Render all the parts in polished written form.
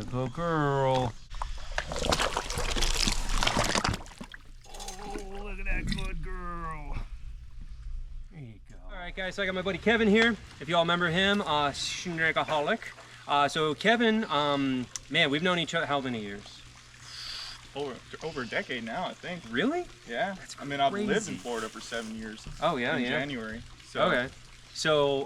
good girl. Oh, look at that good girl. There you go. All right, guys, so I got my buddy Kevin here. If you all remember him, Snackaholic. So Kevin, man, we've known each other how many years? Over a decade now, I think. Really? Yeah. That's I mean, I've lived crazy. in Florida for 7 years. Oh, yeah, in yeah. January. So. Okay. So,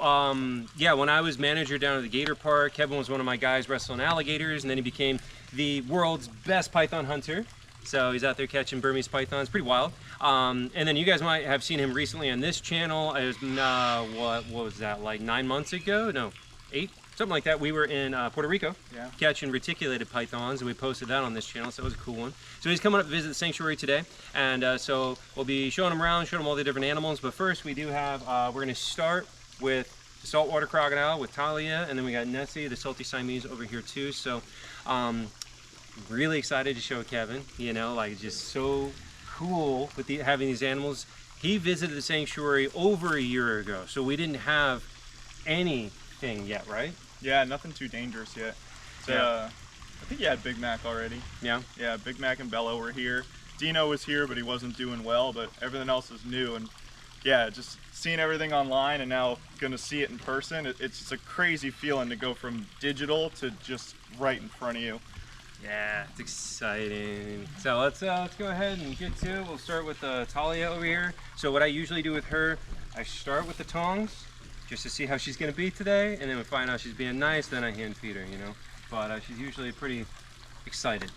yeah, when I was manager down at the Gator Park, Kevin was one of my guys wrestling alligators, and then he became the world's best python hunter. So he's out there catching Burmese pythons, pretty wild. And then you guys might have seen him recently on this channel. It was, what was that, like 9 months ago? No, 8? Something like that. We were in Puerto Rico catching reticulated pythons, and we posted that on this channel, so it was a cool one. So he's coming up to visit the sanctuary today, and so we'll be showing him around, showing him all the different animals. But first, we do have, we're going to start with the saltwater crocodile with Talia, and then we got Nessie, the salty Siamese over here too. So really excited to show Kevin, you know, like just so cool with having these animals. He visited the sanctuary over a year ago, so we didn't have anything yet, right? Yeah, nothing too dangerous yet. So, Yeah. I think you had Big Mac already. Yeah. Yeah, Big Mac and Bellow were here. Dino was here, but he wasn't doing well, but everything else is new. And yeah, just seeing everything online and now gonna see it in person, it's just a crazy feeling to go from digital to just right in front of you. Yeah, it's exciting. So let's go ahead and get to it. We'll start with Talia over here. So what I usually do with her, I start with the tongs just to see how she's gonna be today, and then we find out she's being nice, then I hand feed her, you know. But she's usually pretty excited.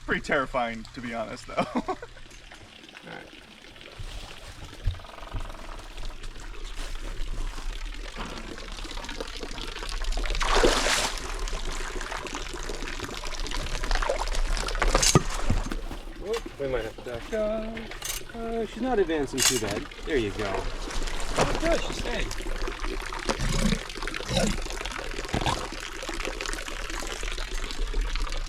Pretty terrifying, to be honest, though. All right. We might have to duck. She's not advancing too bad. There you go. Oh, good, she stayed.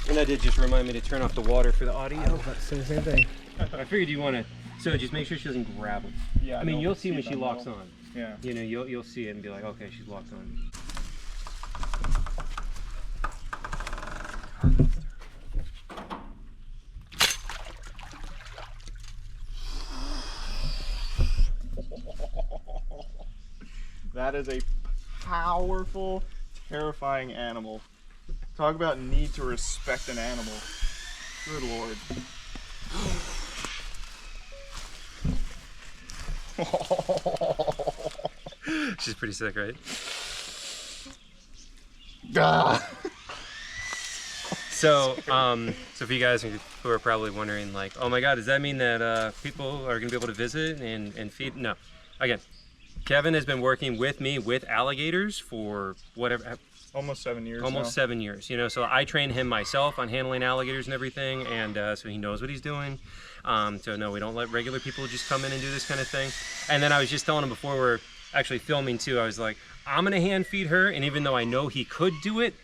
And that did just remind me to turn off the water for the audio. I was about to say the same thing. I figured you want to, so just make sure she doesn't grab them. Yeah, I mean, no, you'll see when it she locks on. Yeah. You know, you'll see it and be like, okay, she's locked on. That is a powerful, terrifying animal. Talk about need to respect an animal. Good Lord. She's pretty sick, right? So for you guys who are probably wondering, like, oh my God, does that mean that people are gonna be able to visit and feed? No. Again, Kevin has been working with me with alligators for whatever. Almost 7 years Almost now. 7 years, you know, so I train him myself on handling alligators and everything, and so he knows what he's doing. So no, we don't let regular people just come in and do this kind of thing. And then I was just telling him before we're actually filming too, I was like, I'm gonna hand feed her, and even though I know he could do it,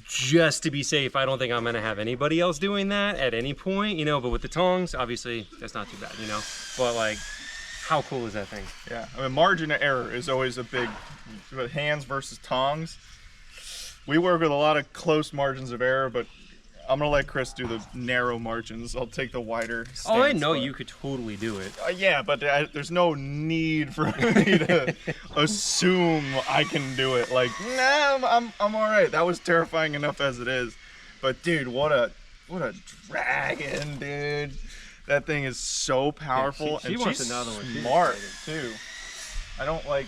just to be safe, I don't think I'm gonna have anybody else doing that at any point, you know, but with the tongs, obviously, that's not too bad, you know, but like, how cool is that thing? Yeah, I mean, margin of error is always a big, with hands versus tongs. We work with a lot of close margins of error, but I'm gonna let Chris do the narrow margins. I'll take the wider stance. Oh, I know you could totally do it. Yeah, but there's no need for me to assume I can do it. Like, nah, I'm all right. That was terrifying enough as it is. But dude, what a dragon, dude. That thing is so powerful. Yeah, she and wants she's another one. She's smart excited. too.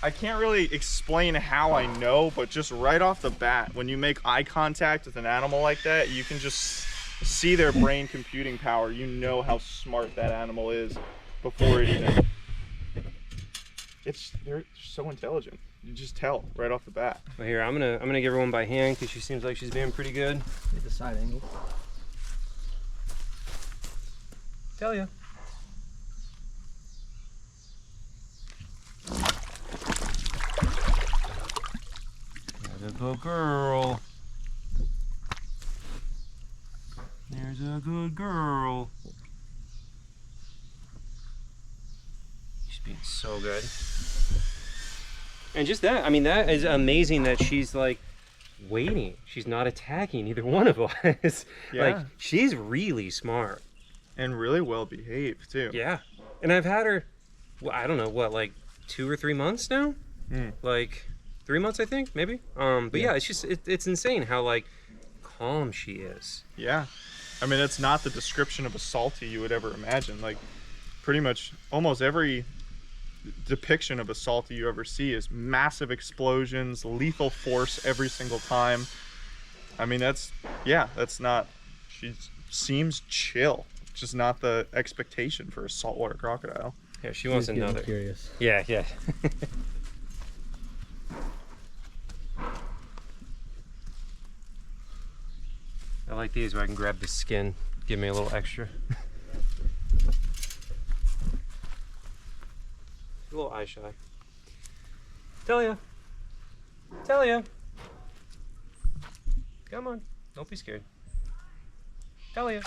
I can't really explain how I know, but just right off the bat, when you make eye contact with an animal like that, you can just see their brain computing power. You know how smart that animal is before it even. They're so intelligent. You just tell right off the bat. Well, here, I'm gonna give her one by hand because she seems like she's being pretty good. Get the side angle. Talia. There's a good girl. There's a good girl. She's being so good. And just that, I mean, that is amazing that she's like waiting. She's not attacking either one of us. Yeah. Like, she's really smart. And really well behaved too. Yeah. And I've had her, well, I don't know, what, like 2 or 3 months now? Like 3 months, I think, maybe. But yeah, it's just, it's insane how like calm she is. Yeah. I mean, it's not the description of a salty you would ever imagine. Like, pretty much almost every depiction of a salty you ever see is massive explosions, lethal force every single time. I mean, that's not, she seems chill. Just not the expectation for a saltwater crocodile. Yeah, she wants Getting another. Curious. Yeah, yeah. I like these where I can grab the skin, give me a little extra. A little eye shy. Talia. Talia. Come on. Don't be scared. Talia.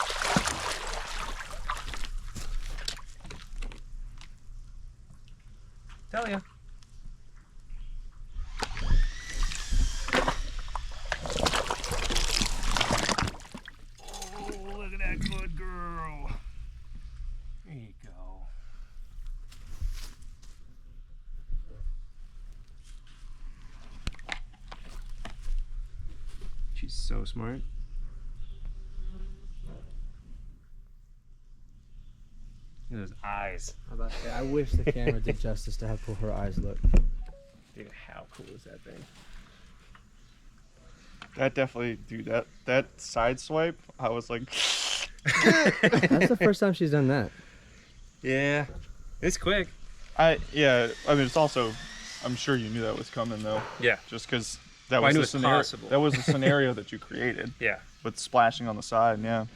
Talia. Oh, look at that good girl. There you go. She's so smart. Look at those eyes. I wish the camera did justice to how cool her eyes look. Dude, how cool is that thing? That definitely, dude, that side swipe, I was like, That's the first time she's done that. Yeah, it's quick. I mean, it's also, I'm sure you knew that was coming though. Yeah. Just because that Well, I was knew the it's scenario. possible. That was the scenario that you created Yeah. with splashing on the side. Yeah.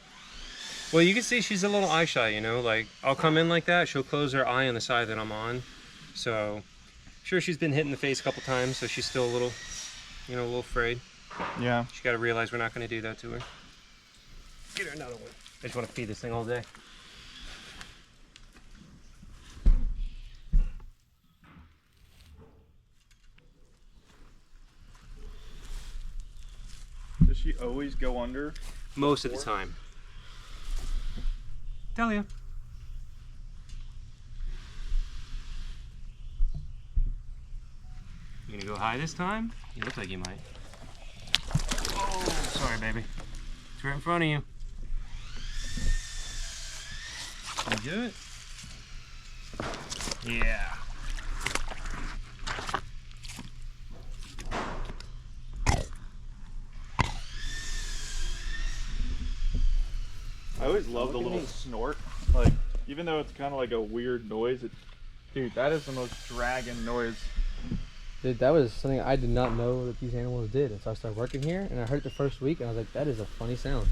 Well, you can see she's a little eye shy, you know, like I'll come in like that, she'll close her eye on the side that I'm on. So, sure, she's been hit in the face a couple times, so she's still a little, you know, a little afraid. Yeah. She got to realize we're not going to do that to her. Get her another one. I just want to feed this thing all day. Does she always go under? Most of the time. Talia. You gonna go high this time? You look like you might. Oh, sorry, baby. It's right in front of you. Can you do it? Yeah. I always love the little snort. Like, even though it's kind of like a weird noise, dude, that is the most dragon noise. Dude, that was something I did not know that these animals did. And so I started working here, and I heard it the first week, and I was like, that is a funny sound.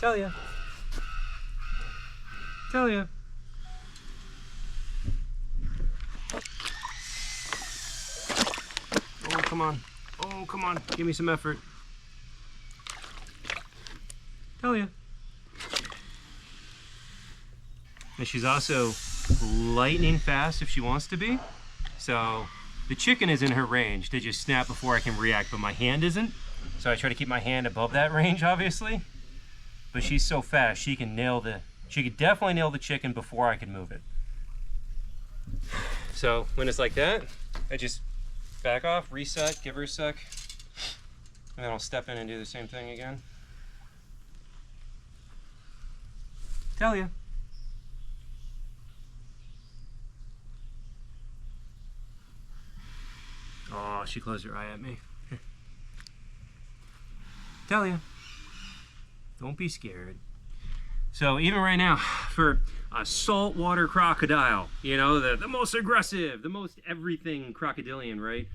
Talia. Talia. Oh, come on. Oh, come on. Give me some effort. Talia. And she's also lightning fast if she wants to be. So the chicken is in her range to just snap before I can react, but my hand isn't. So I try to keep my hand above that range, obviously. But she's so fast, she could definitely nail the chicken before I could move it. So when it's like that, I just back off, reset, give her a sec, and then I'll step in and do the same thing again. Talia. Oh, she closed her eye at me. Talia. Don't be scared. So even right now, for a saltwater crocodile, you know, the most aggressive, the most everything crocodilian, right?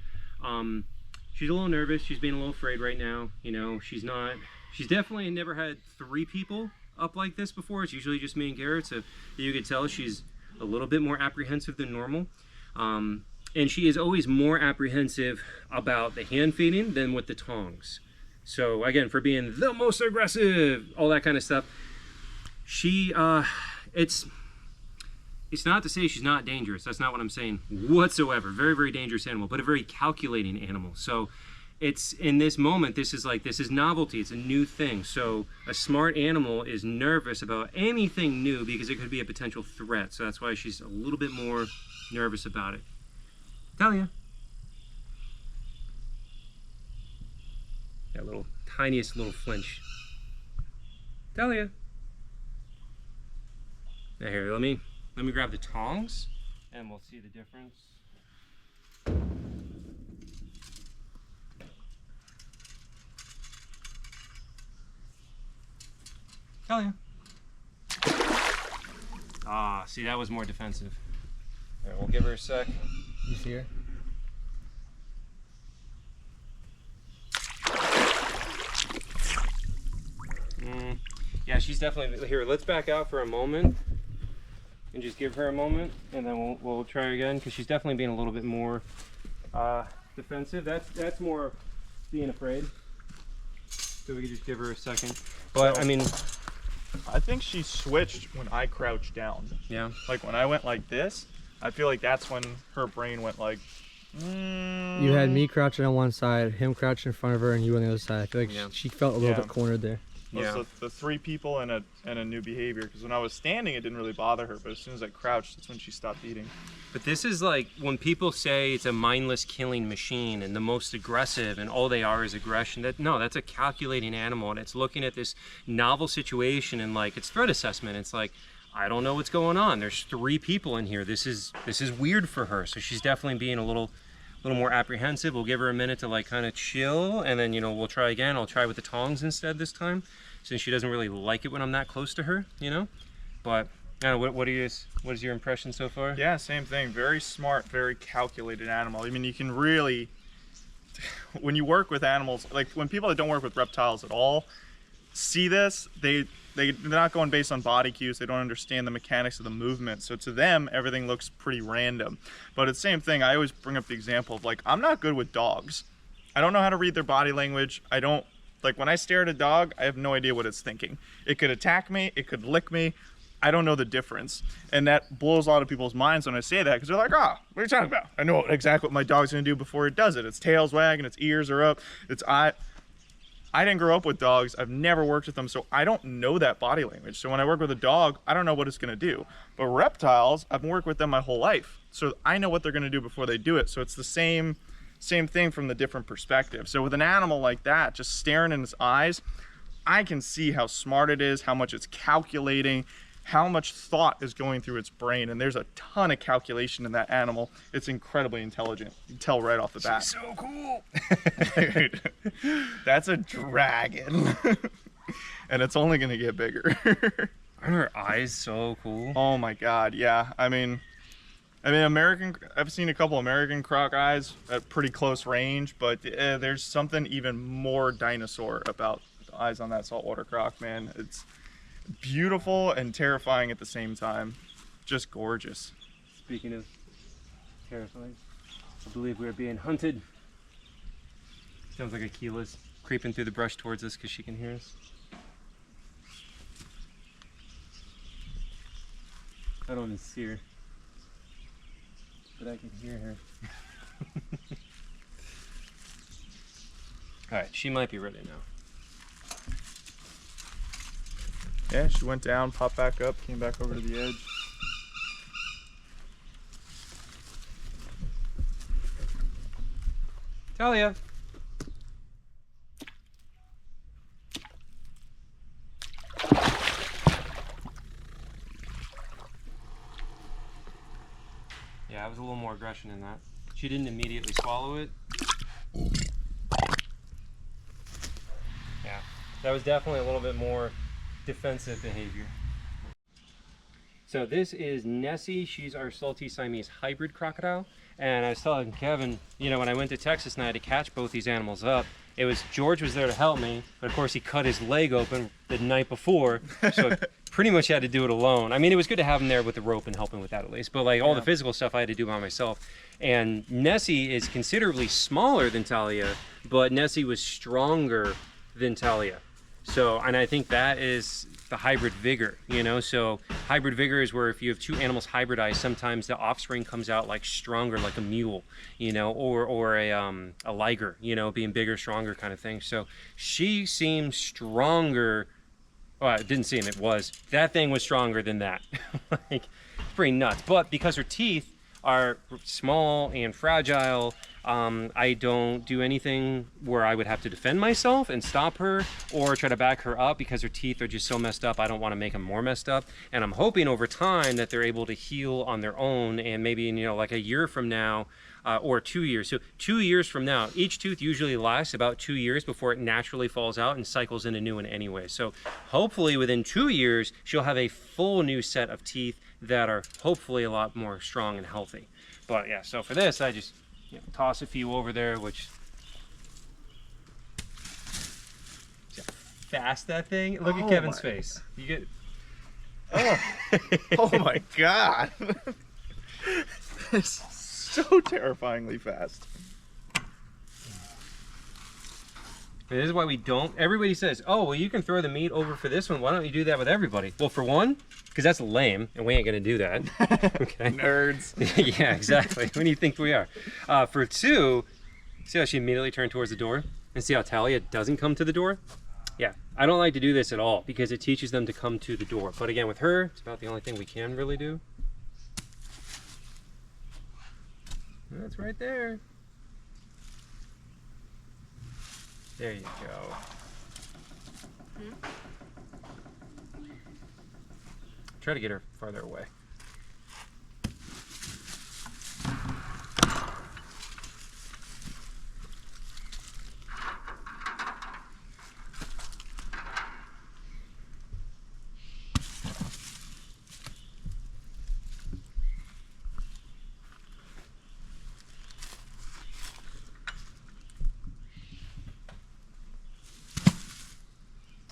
She's a little nervous. She's being a little afraid right now. You know, she's definitely never had 3 people up like this before. It's usually just me and Garrett. So you could tell she's a little bit more apprehensive than normal. And she is always more apprehensive about the hand feeding than with the tongs. So again, for being the most aggressive, all that kind of stuff, she, it's not to say she's not dangerous. That's not what I'm saying whatsoever. Very, very dangerous animal, but a very calculating animal. So it's in this moment, this is novelty. It's a new thing. So a smart animal is nervous about anything new because it could be a potential threat. So that's why she's a little bit more nervous about it. Talia. That little, tiniest little flinch. Talia. Now here, let me grab the tongs and we'll see the difference. Talia. Ah, see, that was more defensive. All right, we'll give her a sec. You see her? Yeah, she's definitely here. Let's back out for a moment and just give her a moment, and then we'll try again because she's definitely being a little bit more defensive. That's more being afraid. So we can just give her a second. But I mean, I think she switched when I crouched down. yeah. Like when I went like this, I feel like that's when her brain went like. You had me crouching on one side, him crouching in front of her, and you on the other side. I feel like Yeah. she felt a little bit cornered there. Yeah. So the three people and a new behavior. Because when I was standing, it didn't really bother her, but as soon as I crouched, that's when she stopped eating. But this is like when people say it's a mindless killing machine and the most aggressive and all they are is aggression. That's a calculating animal, and it's looking at this novel situation and like it's threat assessment. It's like, I don't know what's going on. There's 3 people in here. This is weird for her. So she's definitely being a little more apprehensive. We'll give her a minute to like kind of chill, and then we'll try again. I'll try with the tongs instead this time, since she doesn't really like it when I'm that close to her, But I don't know, what is your impression so far? Yeah, same thing. Very smart, very calculated animal. I mean, you can really, when you work with animals, like when people that don't work with reptiles at all see this, they're not going based on body cues. They don't understand the mechanics of the movement. So to them, everything looks pretty random. But it's the same thing. I always bring up the example of like, I'm not good with dogs. I don't know how to read their body language. Like when I stare at a dog, I have no idea what it's thinking. It could attack me, it could lick me. I don't know the difference. And that blows a lot of people's minds when I say that, because they're like, what are you talking about? I know exactly what my dog's gonna do before it does it. Its tail's wagging, its ears are up, its eye. I didn't grow up with dogs. I've never worked with them, so I don't know that body language. So when I work with a dog, I don't know what it's gonna do. But reptiles, I've worked with them my whole life. So I know what they're gonna do before they do it. So it's the same thing from the different perspective. So with an animal like that, just staring in its eyes, I can see how smart it is, how much it's calculating, how much thought is going through its brain. And there's a ton of calculation in that animal. It's incredibly intelligent. You can tell right off the bat. She's so cool. Dude, that's a dragon. And it's only gonna get bigger. Aren't her eyes so cool? Oh my God, yeah. I mean, I've seen a couple American croc eyes at pretty close range, but there's something even more dinosaur about the eyes on that saltwater croc, man. It's beautiful and terrifying at the same time. Just gorgeous. Speaking of terrifying, I believe we're being hunted. Sounds like Akila's creeping through the brush towards us because she can hear us. I don't even see her, but I can hear her. All right, she might be ready now. Yeah, she went down, popped back up, came back over to the edge. Talia. Yeah, I was a little more aggression in that. She didn't immediately swallow it. Yeah, that was definitely a little bit more defensive behavior. So this is Nessie. She's our salty Siamese hybrid crocodile. And I was telling Kevin, when I went to Texas and I had to catch both these animals up, George was there to help me, but of course he cut his leg open the night before, so I pretty much had to do it alone. I mean, it was good to have him there with the rope and helping with that at least, but like all the physical stuff I had to do by myself. And Nessie is considerably smaller than Talia, but Nessie was stronger than Talia. So, and I think that is the hybrid vigor, you know? So hybrid vigor is where if you have two animals hybridized, sometimes the offspring comes out like stronger, like a mule, you know, or a liger, you know, being bigger, stronger kind of thing. So she seemed stronger. Well, it didn't seem, it was. That thing was stronger than that. Like, pretty nuts. But because her teeth are small and fragile, I don't do anything where I would have to defend myself and stop her or try to back her up because her teeth are just so messed up. I don't want to make them more messed up. And I'm hoping over time that they're able to heal on their own, and maybe, you know, like a year from now, or 2 years. So 2 years from now, each tooth usually lasts about 2 years before it naturally falls out and cycles in a new one anyway. So hopefully within 2 years, she'll have a full new set of teeth that are hopefully a lot more strong and healthy. But yeah, so for this, I just, you know, toss a few over there, which, see how fast that thing. Look at Kevin's face. You get. Oh my God. It's so terrifyingly fast. This is why we don't. Everybody says, "Oh, well, you can throw the meat over for this one. Why don't you do that with everybody?" Well, for one, because that's lame, and we ain't gonna do that. Okay. Nerds. Yeah, exactly. Who do you think we are? For two, see how she immediately turned towards the door, and see how Talia doesn't come to the door? Yeah, I don't like to do this at all because it teaches them to come to the door. But again, with her, it's about the only thing we can really do. That's right there. There you go. Try to get her farther away.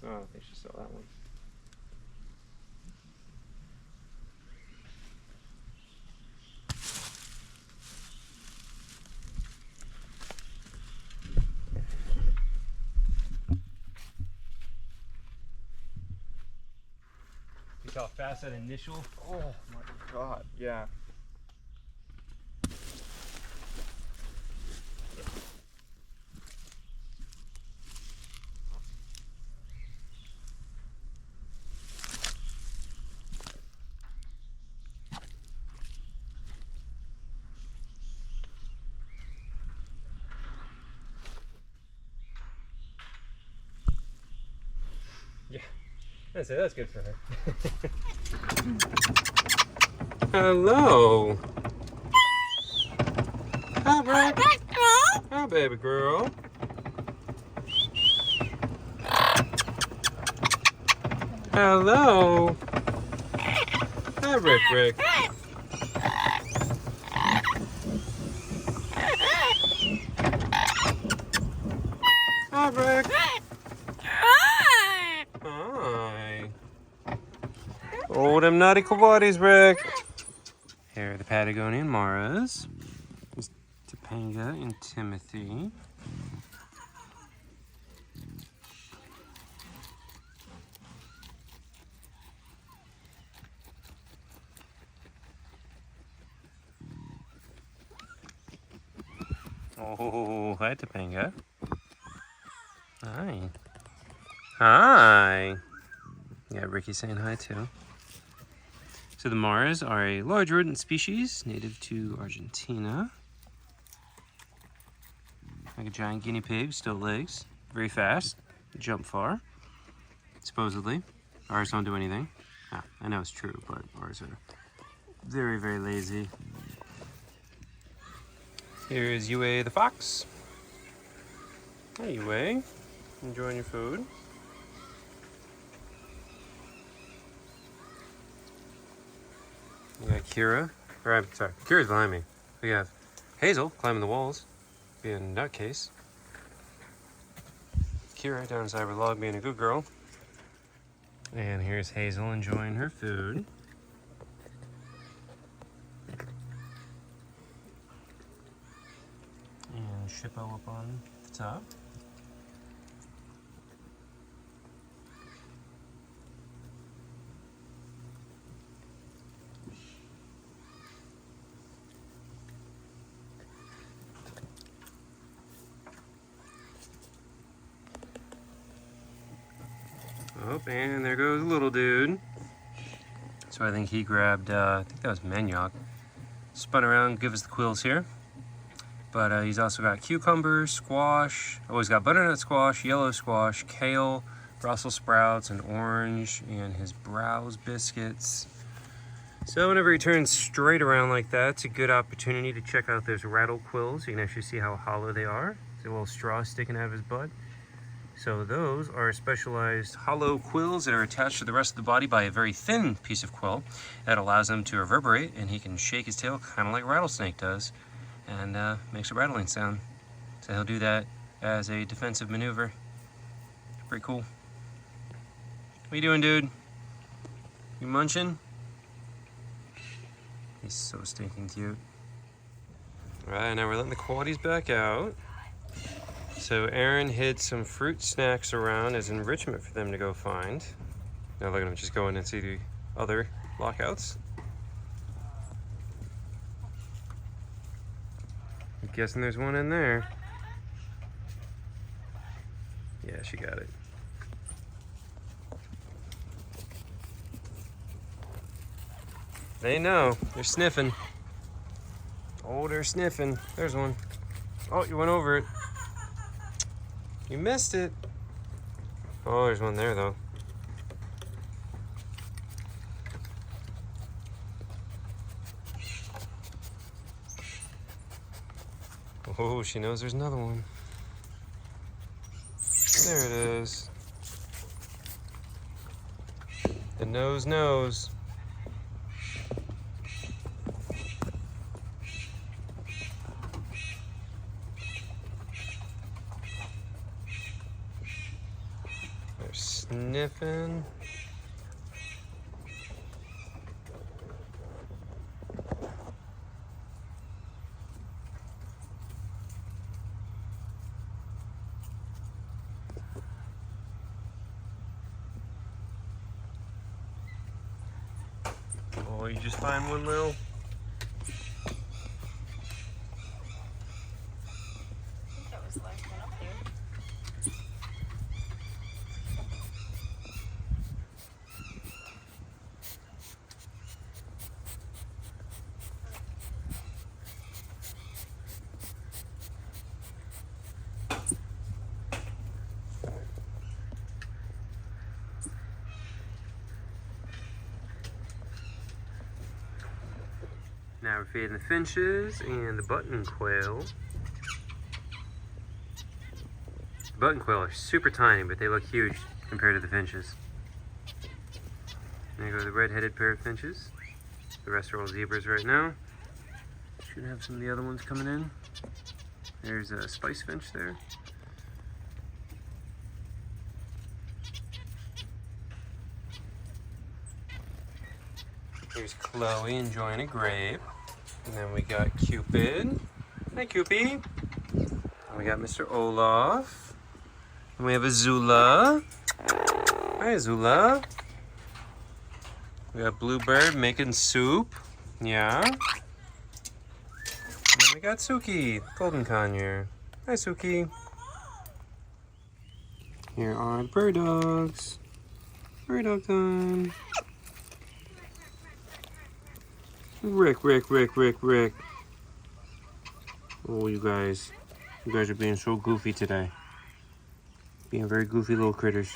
Oh, I think she saw that one. You saw how fast that initial. Oh my God. Yeah. Yeah, that's it. That's good for her. Hello. Hi, Rick. Hi, baby girl. Hello. Hi, Rick. Hi, Rick. Hi. Oh, them naughty kawatis, Rick. Here are the Patagonian Maras. There's Topanga and Timothy. Oh, hi, Topanga. Hi. Hi. Yeah, Ricky's saying hi too. So the Maras are a large rodent species native to Argentina. Like a giant guinea pig, still legs, very fast, jump far, supposedly. Ours don't do anything. Ah, I know it's true, but ours are very, very lazy. Here's Yue the fox. Hey Yue, enjoying your food? We got Kira, or I'm sorry, Kira's behind me. We have Hazel climbing the walls, being a nutcase. Kira down inside of a log being a good girl. And here's Hazel enjoying her food. And Shippo up on the top. Oh, and there goes little dude. So I think he grabbed, I think that was manioc. Spun around, give us the quills here. But he's also got cucumber, squash. Oh, he's got butternut squash, yellow squash, kale, Brussels sprouts, and orange, and his browse biscuits. So whenever he turns straight around like that, it's a good opportunity to check out those rattle quills. You can actually see how hollow they are. There's a little straw sticking out of his butt. So those are specialized hollow quills that are attached to the rest of the body by a very thin piece of quill that allows him to reverberate, and he can shake his tail kind of like a rattlesnake does, and makes a rattling sound. So he'll do that as a defensive maneuver. Pretty cool. What you doing, dude? You munching? He's so stinking cute. Alright, now we're letting the qualities back out. So Aaron hid some fruit snacks around as enrichment for them to go find. Now look at him just go in and see the other lockouts. I'm guessing there's one in there. Yeah, she got it. They know. They're sniffing. Oh, they're sniffing. There's one. Oh, you went over it. You missed it. Oh, there's one there, though. Oh, she knows there's another one. There it is. The nose knows. They're sniffing. Oh, you just find one little. I think that was the last one up there. Now we're feeding the finches and the button quail. The button quail are super tiny, but they look huge compared to the finches. There go the red-headed pair of finches. The rest are all zebras right now. Should have some of the other ones coming in. There's a spice finch there. Here's Chloe enjoying a grape. And then we got Cupid. Hi, Cupid. And we got Mr. Olaf. And we have Azula. Hi, Azula. We got Bluebird making soup. Yeah. And then we got Suki, golden conure. Hi, Suki. Here are the prairie dogs. Prairie dog time. Rick. Oh, you guys are being so goofy today. Being very goofy little critters.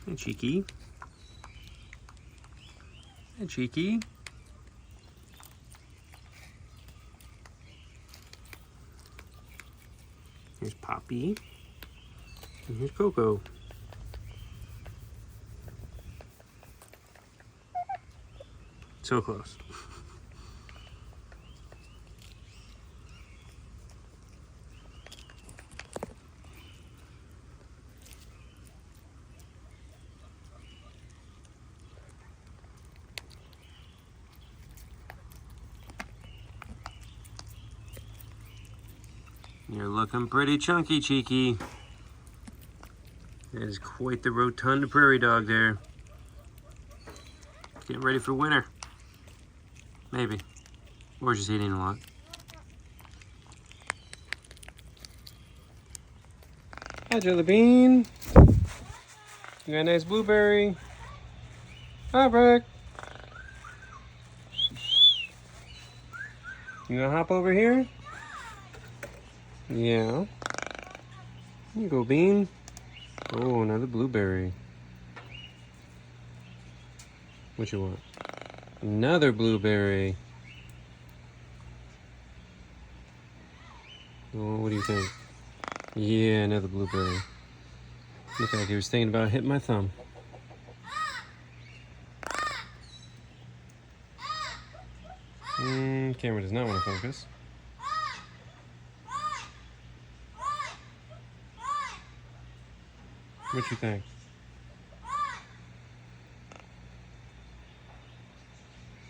Hey, Cheeky. Hey, Cheeky. Here's Poppy, and here's Coco. So close. You're looking pretty chunky, Cheeky. That is quite the rotund prairie dog there. Getting ready for winter. Maybe. Or just eating a lot. Hi, Jelly Bean. You got a nice blueberry. Hi, Rick. You gonna hop over here? Yeah. Here you go, Bean. Oh, another blueberry. What you want? Another blueberry. Oh, what do you think? Yeah, another blueberry. Look like he was thinking about hitting my thumb. Camera does not want to focus. What you think?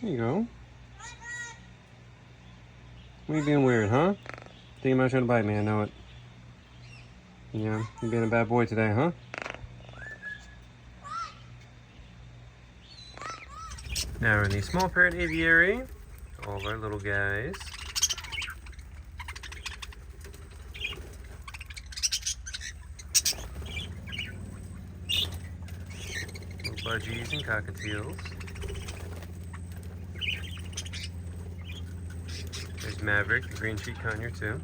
There you go. What are you being weird, huh? Thinking about trying to bite me, I know it. Yeah, you being a bad boy today, huh? Now we're in the small parrot aviary. All of our little guys. Little budgies and cockatiels. There's Maverick, the green cheek conure too.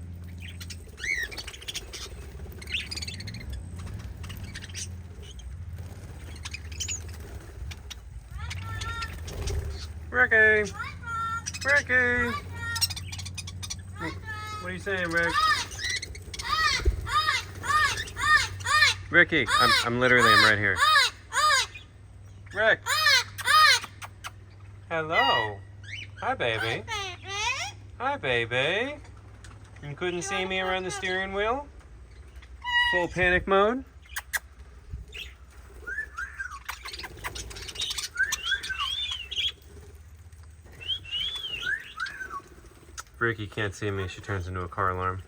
Ricky! Ricky! What are you saying, Rick? Ricky, I'm right here. Rick! Hello! Hi, baby. Hi, baby. You couldn't see me around the steering wheel? Full panic mode? Ricky can't see me, she turns into a car alarm.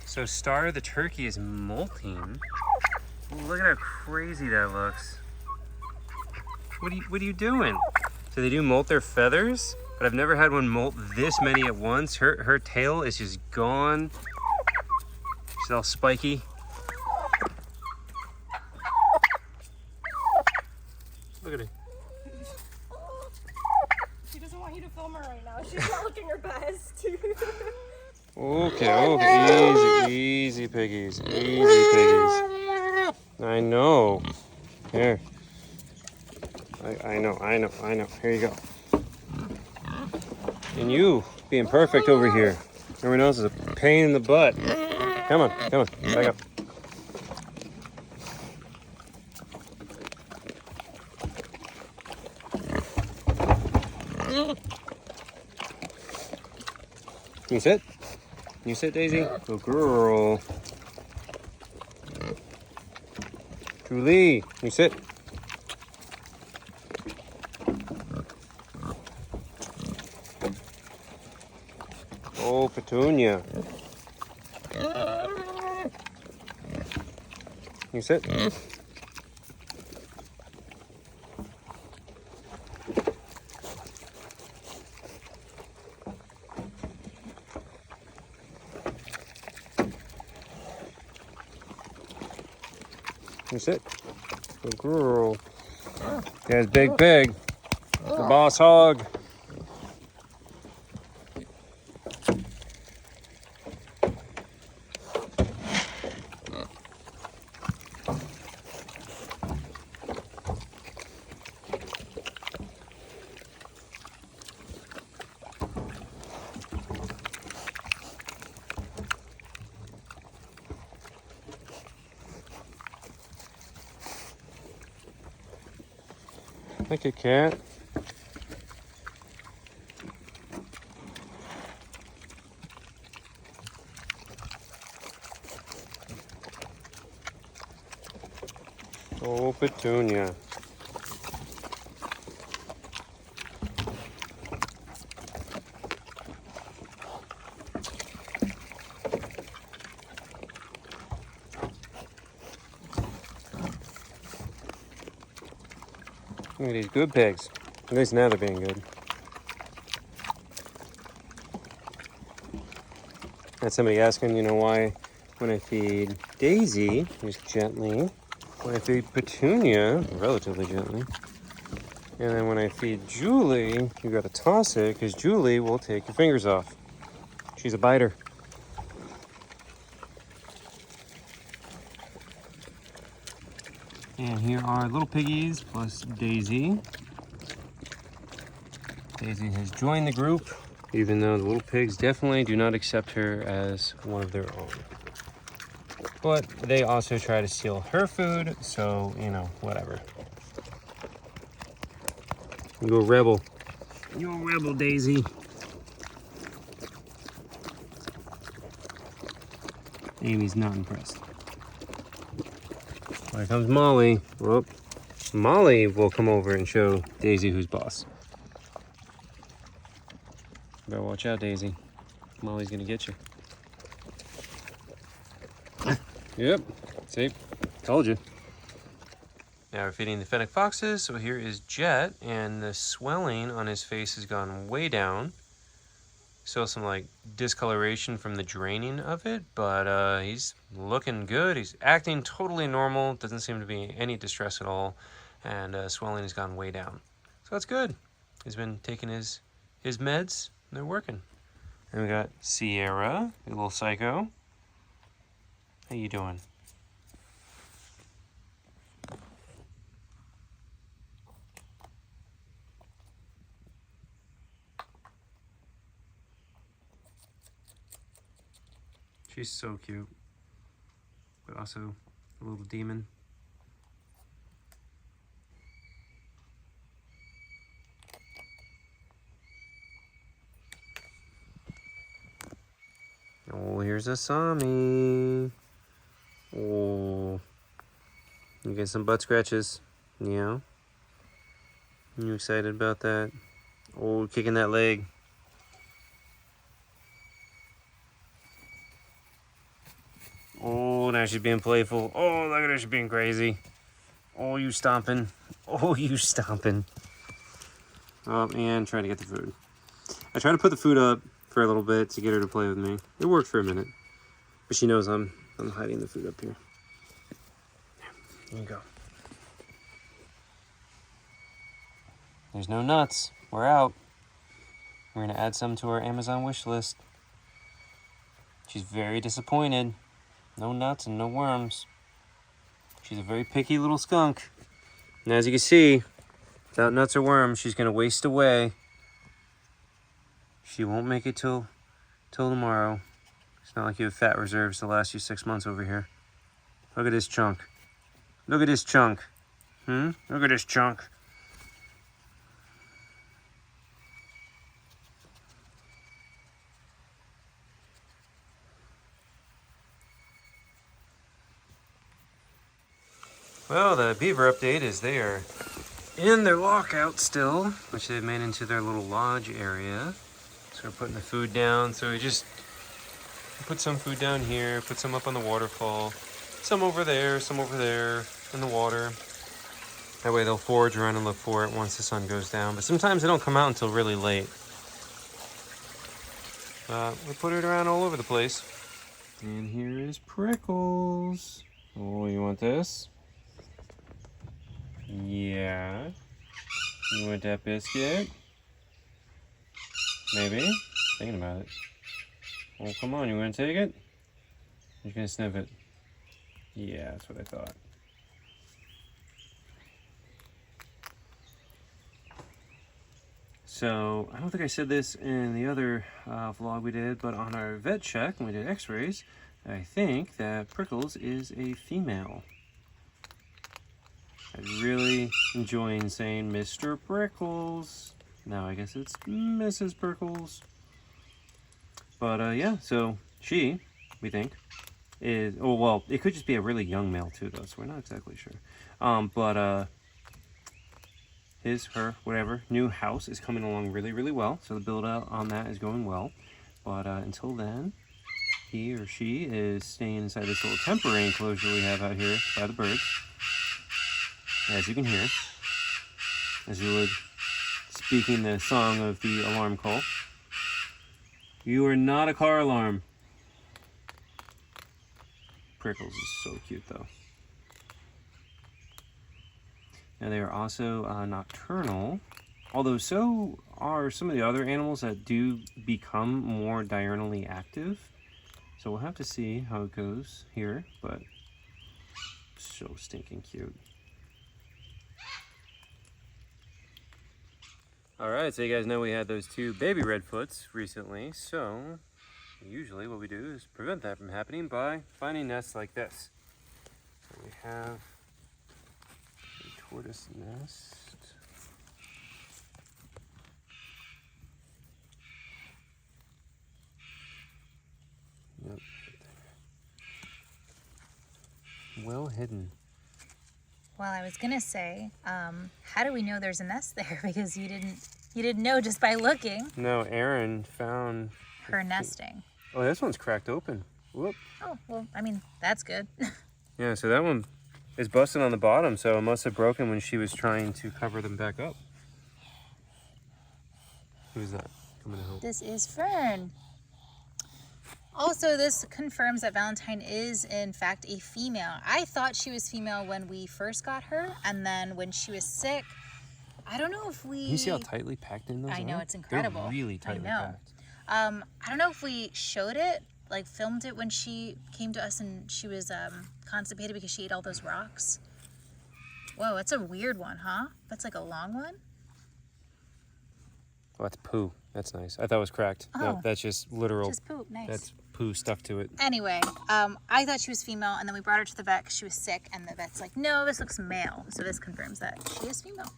So Star the turkey is molting. Ooh, look at how crazy that looks. What are you doing? So they do molt their feathers, but I've never had one molt this many at once. Her tail is just gone. She's all spiky. Look at it. She doesn't want you to film her right now. She's not looking her best. Okay, easy piggies, easy piggies. I know. Here. I know. Here you go. And you being perfect over here. Everyone else is a pain in the butt. Come on, back up. You sit? You sit, Daisy? Good girl. Julie, you sit? Oh, Petunia. You sit? You sit. Good girl. There's Big Pig, the boss hog. Thank you, cat. Oh, Petunia. Look at these good pigs. At least now they're being good. Had somebody asking, why when I feed Daisy, just gently, when I feed Petunia, relatively gently, and then when I feed Julie, you gotta toss it, because Julie will take your fingers off. She's a biter. And here are little piggies plus Daisy. Daisy has joined the group, even though the little pigs definitely do not accept her as one of their own. But they also try to steal her food, so, whatever. You're a rebel. You're a rebel, Daisy. Amy's not impressed. Here comes Molly. Whoop. Molly will come over and show Daisy who's boss. Better watch out, Daisy. Molly's gonna get you. Yep. See? Told you. Now we're feeding the fennec foxes. So here is Jet, and the swelling on his face has gone way down. Still some discoloration from the draining of it, but he's looking good. He's acting totally normal. Doesn't seem to be any distress at all, and swelling has gone way down. So that's good. He's been taking his meds, and they're working. And we got Sierra, a little psycho. How you doing? She's so cute, but also a little demon. Oh, here's a Sami. Oh, you get some butt scratches. Yeah. You excited about that? Oh, kicking that leg. Oh, now she's being playful. Oh, look at her, she's being crazy. Oh, you stomping. Oh, you stomping. Oh, and trying to get the food. I tried to put the food up for a little bit to get her to play with me. It worked for a minute. But she knows I'm hiding the food up here. There you go. There's no nuts. We're out. We're gonna add some to our Amazon wish list. She's very disappointed. No nuts and no worms. She's a very picky little skunk. And as you can see, without nuts or worms, she's gonna waste away. She won't make it till tomorrow. It's not like you have fat reserves to last you 6 months over here. Look at this chunk. Look at this chunk. Look at this chunk. Well, the beaver update is they are in their lockout still, which they've made into their little lodge area. So we're putting the food down. So we just put some food down here, put some up on the waterfall, some over there in the water. That way they'll forage around and look for it once the sun goes down. But sometimes they don't come out until really late. We put it around all over the place. And here is Prickles. Oh, you want this? Yeah. You want that biscuit? Maybe? Thinking about it. Oh, come on, you want to take it? You're going to sniff it. Yeah, that's what I thought. So, I don't think I said this in the other vlog we did, but on our vet check, when we did x-rays, I think that Prickles is a female. I'm really enjoying saying Mr. Prickles. Now I guess it's Mrs. Prickles. But yeah, so she, we think, is, oh well, it could just be a really young male too though, so we're not exactly sure. But his, her, whatever, new house is coming along really, really well. So the build out on that is going well. But until then, he or she is staying inside this little temporary enclosure we have out here by the birds, as you can hear. as you would, speaking the song of the alarm call. You are not a car alarm. Prickles is so cute though. Now they are also nocturnal, although so are some of the other animals that do become more diurnally active. So we'll have to see how it goes here, but so stinking cute. Alright, so you guys know we had those 2 baby redfoots recently, so usually what we do is prevent that from happening by finding nests like this. So we have a tortoise nest. Yep. Well hidden. Well, I was gonna say, how do we know there's a nest there? Because you didn't know just by looking. No, Aaron found Her nesting. Oh, this one's cracked open. Whoop. Oh, well, I mean, that's good. Yeah, so that one is busted on the bottom, so it must have broken when she was trying to cover them back up. Who's that coming to help? This is Fern. Also, this confirms that Valentine is, in fact, a female. I thought she was female when we first got her, and then when she was sick, I don't know if we... You see how tightly packed in those I know, are? it's incredible. They're really tightly I know. packed. I don't know if we showed it, like filmed it when she came to us and she was constipated because she ate all those rocks. Whoa, that's a weird one, huh? That's like a long one? Oh, that's poo. That's nice. I thought it was cracked. Oh. No, that's just literal. Just poop, nice. That's poo stuff to it. Anyway, I thought she was female, and then we brought her to the vet because she was sick, and the vet's like, no, this looks male. So this confirms that she is female.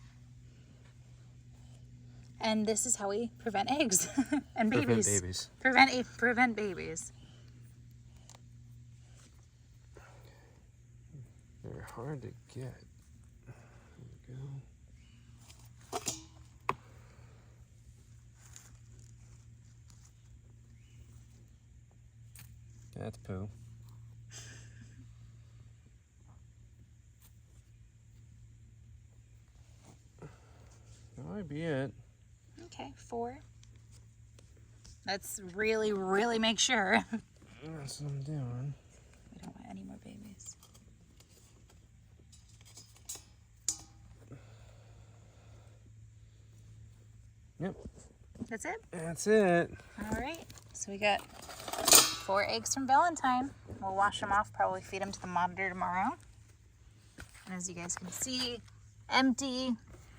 And this is how we prevent eggs and babies. Prevent babies. They're hard to get. There we go. That's poo. That might be it. Okay, 4. Let's really, really make sure. That's what I'm doing. We don't want any more babies. Yep. That's it? That's it. All right. So we got 4 eggs from Valentine. We'll wash them off, probably feed them to the monitor tomorrow. And as you guys can see, empty.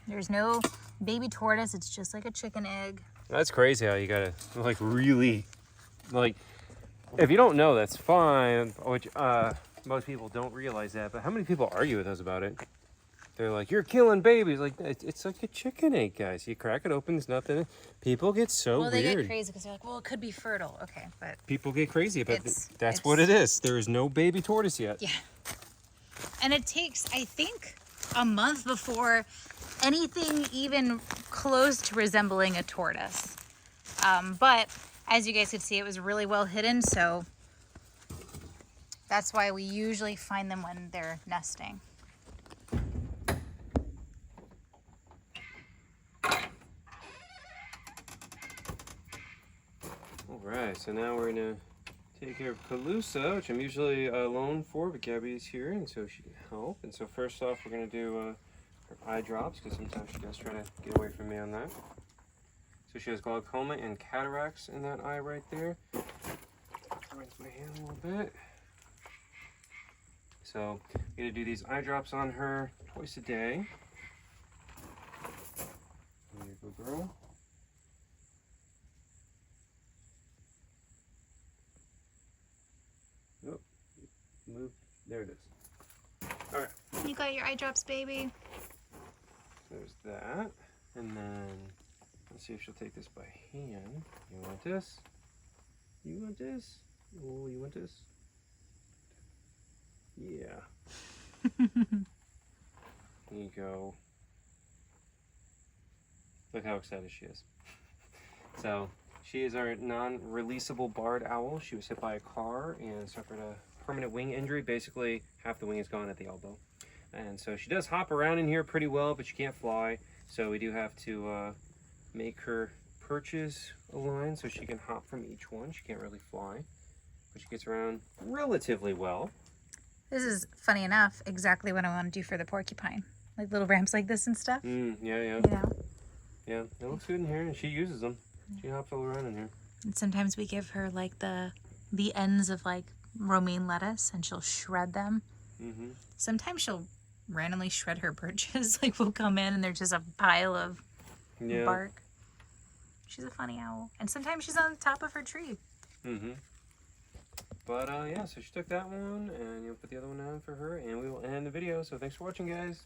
There's no baby tortoise. It's just like a chicken egg. That's crazy how you gotta like really like if you don't know that's fine, which most people don't realize that, but how many people argue with us about it? They're like, you're killing babies. Like it's like a chicken egg, guys. You crack it open, there's nothing. People get so Well, they weird. get crazy because they're like, well, it could be fertile. Okay, but People get crazy, but It's- that's what it is. There is no baby tortoise yet. yeah. And it takes, I think, a month before anything even close to resembling a tortoise. But as you guys could see, it was really well hidden, so that's why we usually find them when they're nesting. Alright, so now we're gonna take care of Calusa, which I'm usually alone for, but Gabby is here and so she can help. And so first off, we're gonna do her eye drops, because sometimes she does try to get away from me on that. So she has glaucoma and cataracts in that eye right there. Rinse my hand a little bit. So I'm gonna do these eye drops on her twice a day. There you go, girl. Oh, move. There it is. All right. You got your eye drops, baby. There's that. And then let's see if she'll take this by hand. You want this? You want this? Oh, you want this? Yeah. There you go. Look how excited she is. So, she is our non-releasable barred owl. She was hit by a car and suffered a permanent wing injury. Basically, half the wing is gone at the elbow. And so she does hop around in here pretty well, but she can't fly. So we do have to make her perches align so she can hop from each one. She can't really fly, but she gets around relatively well. This is, funny enough, exactly what I want to do for the porcupine. Like little ramps like this and stuff. Yeah. You know? Yeah, it looks good in here, and she uses them. She hops all around in here. And sometimes we give her like the ends of like romaine lettuce, and she'll shred them. Sometimes she'll randomly shred her perches. Like we'll come in and there's just a pile of bark. She's a funny owl. And sometimes she's on the top of her tree. But yeah, so she took that one, and you'll put the other one down for her, and we will end the video. So thanks for watching, guys.